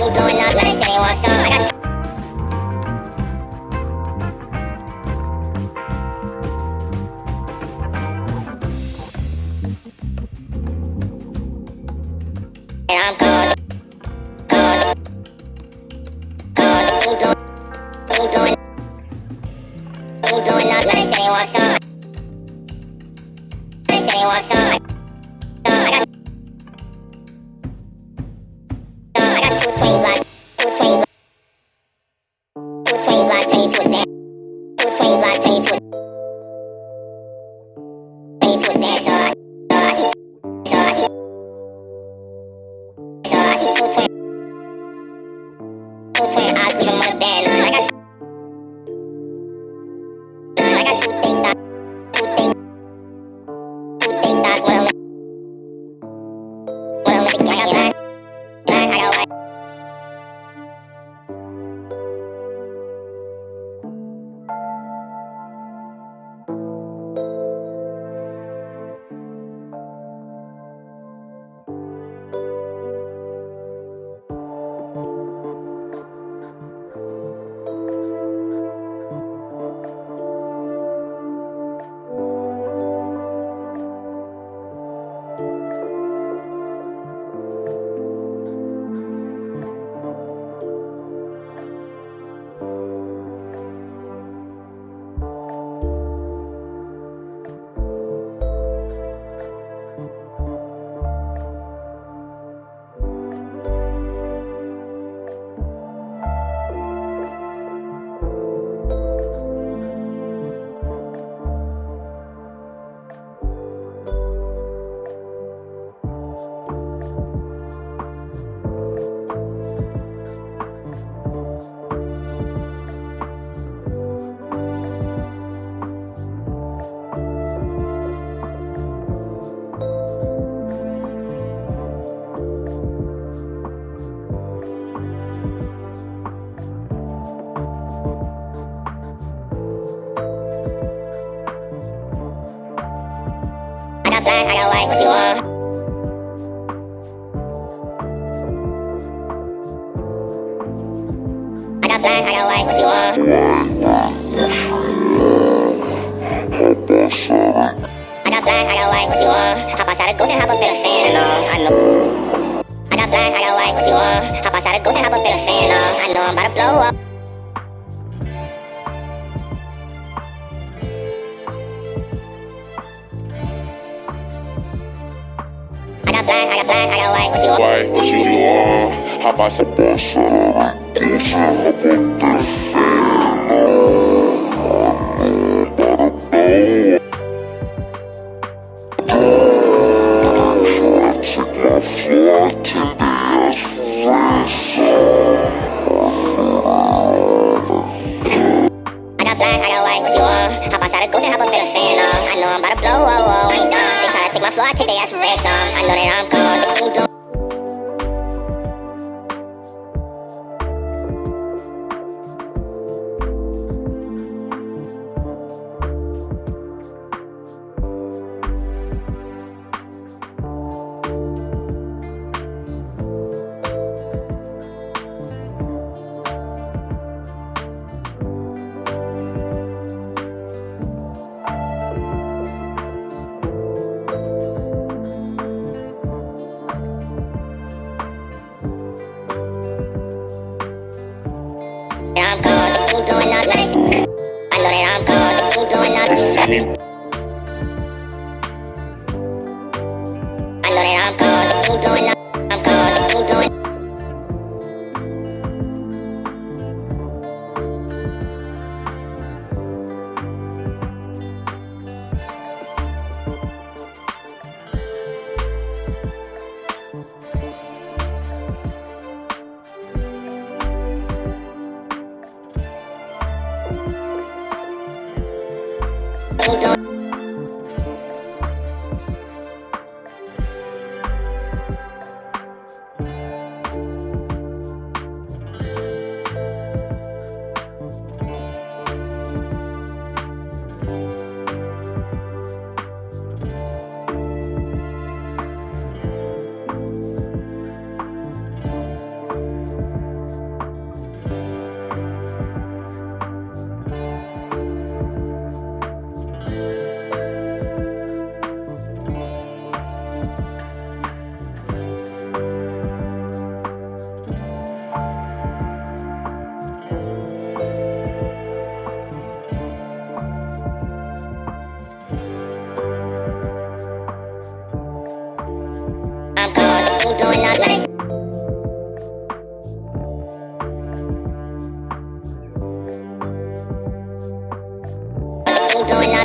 me blowing up, now they say they want some. I got and I'm cold, cold, cold. See me blowing, see me blowing, see me blowing up, now they say they want some. They say they want some. I got two twin blocks, two twin blocks, turn you to a dance. Two twin blocks, turn you to a dance. I see two twin eyes, leave 'em on the bed. I got two thick thighs, two thick thighs, one of them with the gang. Black, I got white. Black, I got white, what you want? I got black, I got white, what you want? I got black, I got white, what you want? Hop outside the ghost and hop up in a fan, I know. I got black, I got white, what you want? Hop outside the ghost and hop up in a fan, I know I'm about to blow up. Black, I got black, I got white, what you want? White, what you want? Hop outside the ghost and hop up in a fan, I know I'm about to blow, oh, I ain't done. They tryna take my floor, I take their ass for ransom. I know that I'm cold, they see me blow. I'm cold, they see me blowing up, now they see. I know that I'm cold, they see me blowing up. They see me. I know that I'm cold, they see me blowing up. I'm cold, they see me blowing up.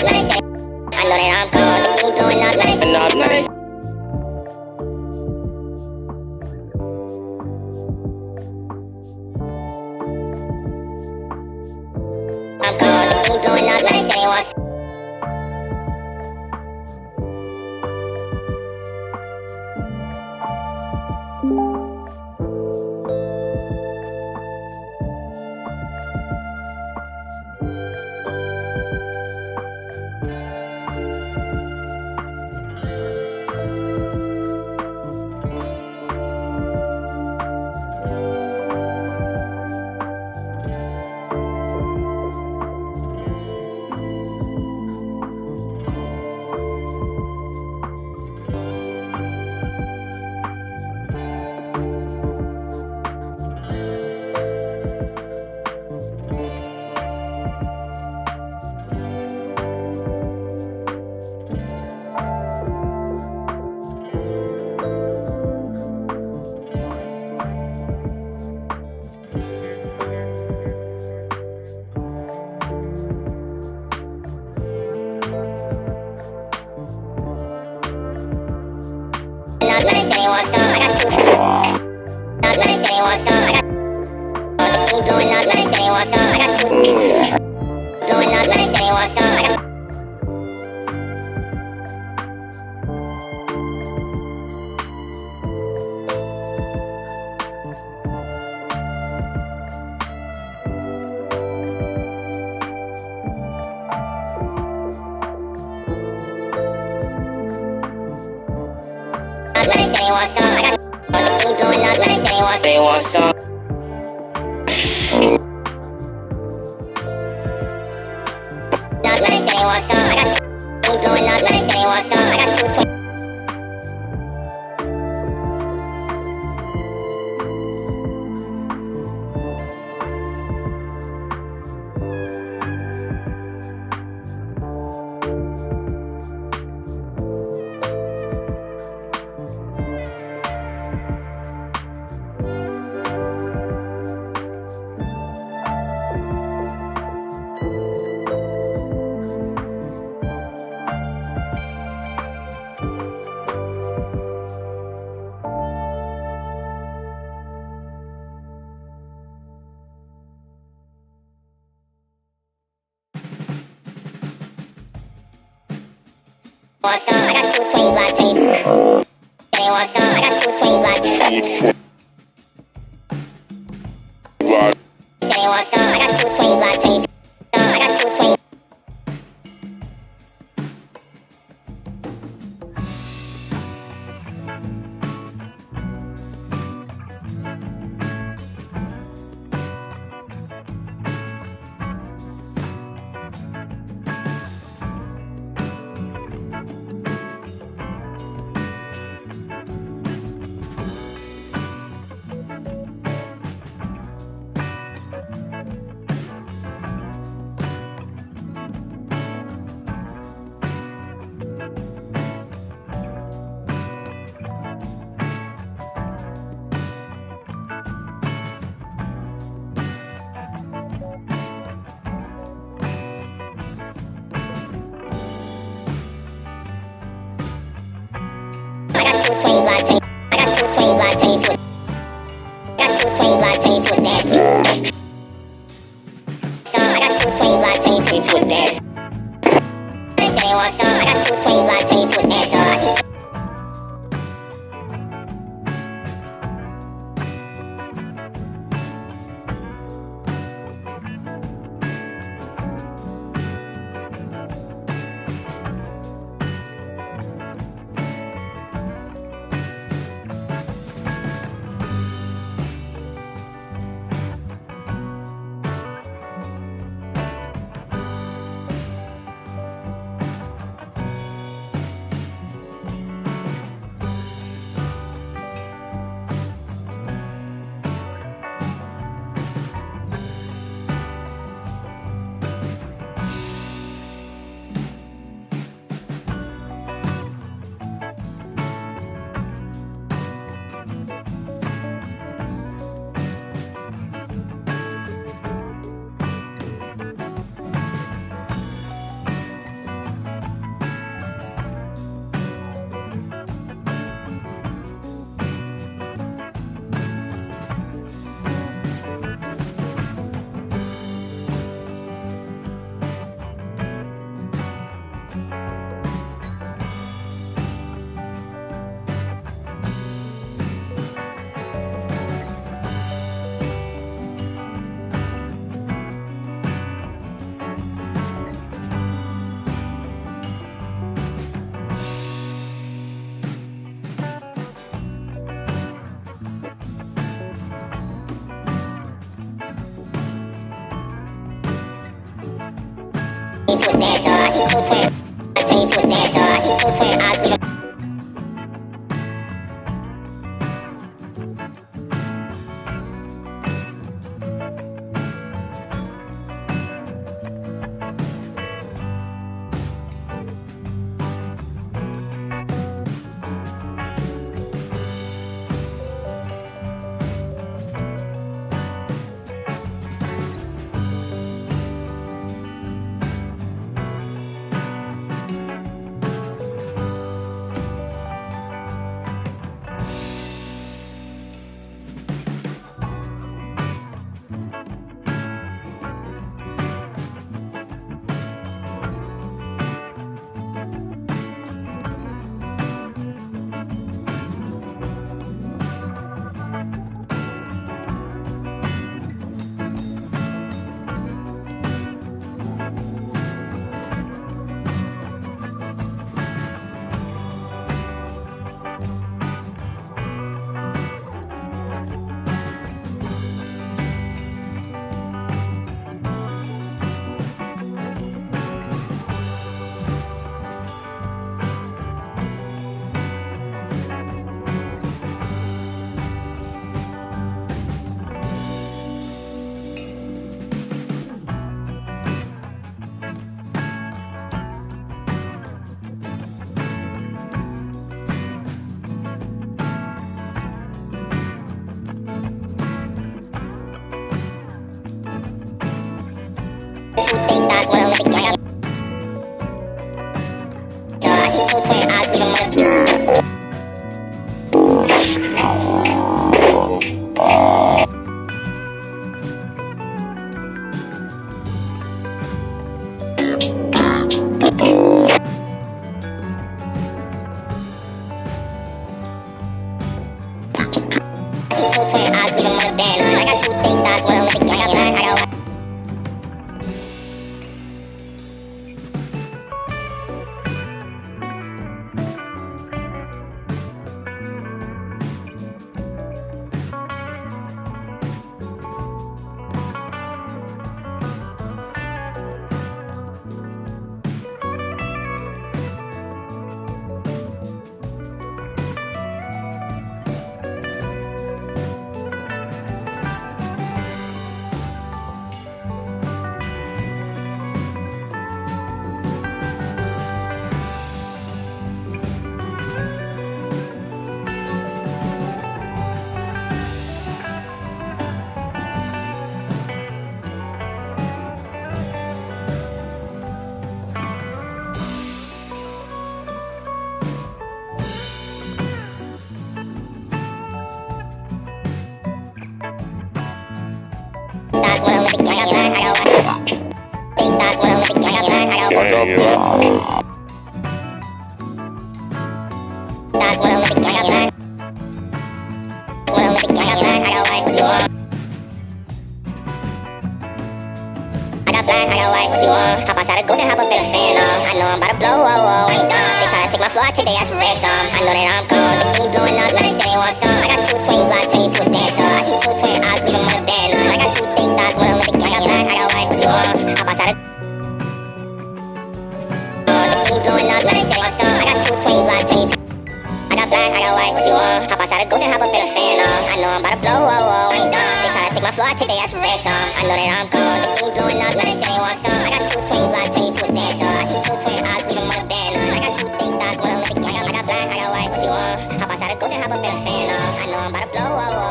up, now they say I know that I'm cold. They see me going up, now they say up, now they say I'm cold. They see me going up, now they say they want some. Now they say they want some. I got two. Now they say they want some. I got. They see me going up. Now they say they want some. I got two. Going up. Now they say they want some. I got. Now they say they want some. I got. They see me going up. Now they say they want some. Now they say they want some. I got. They see me going up. Now they say they want some. I got two. Want some? I got two twin black jeans. They want some? I got two twin black jeans. Say they want some? I got two twin black jeans. I got two twin. I got two twin black jeans. I got two twin black jeans with. I got two twin black jeans with that. So I got two twin black jeans with that. They say they want some. I got two twin black jeans with that. So I can. dancer. I see two twin eyes turn you to a dancer. I see two twin eyes leaving. Two thick thighs, one Olympic gang. So I see two twin eyes leaving one. I see two twin eyes leaving one band. I got two thick thighs, one Olympic gang. I got one. Thighs, one Olympic gang. I got one. Thick thighs, one Olympic gang. I got one. Thighs, one Olympic gang. One Olympic gang. I got white. What you want? I got black. I got white. What you want? Hop outside the ghost and hop up in a phantom. I know I'm about to blow. I ain't done. They tryna take my floor. I take they ass for ransom. I know that I'm gone. They see me blowing up. Now they say they want some. I got two twin eyes turn you to a dancer. I see two twin eyes leaving one band. I got two thick thighs, one Olympic gang. I got white. What you want? Hop outside the. They see me blowing up. Now they say they want some. I got two twin eyes turn you to. I got black. I got white. What you want? Hop outside the ghost and hop up in a phantom. I know I'm about to blow. I ain't done. They tryna take my floor. I take they ass for ransom. I know that I'm gone. They see me blowing up. Now they say they want some. I got two twin eyes turn you to a dancer. I see two twin eyes leaving one band. I got two thick thighs, one Olympic gang. I got black. I got white. What you want? Hop outside the ghost and hop up in a phantom. I know I'm about to blow.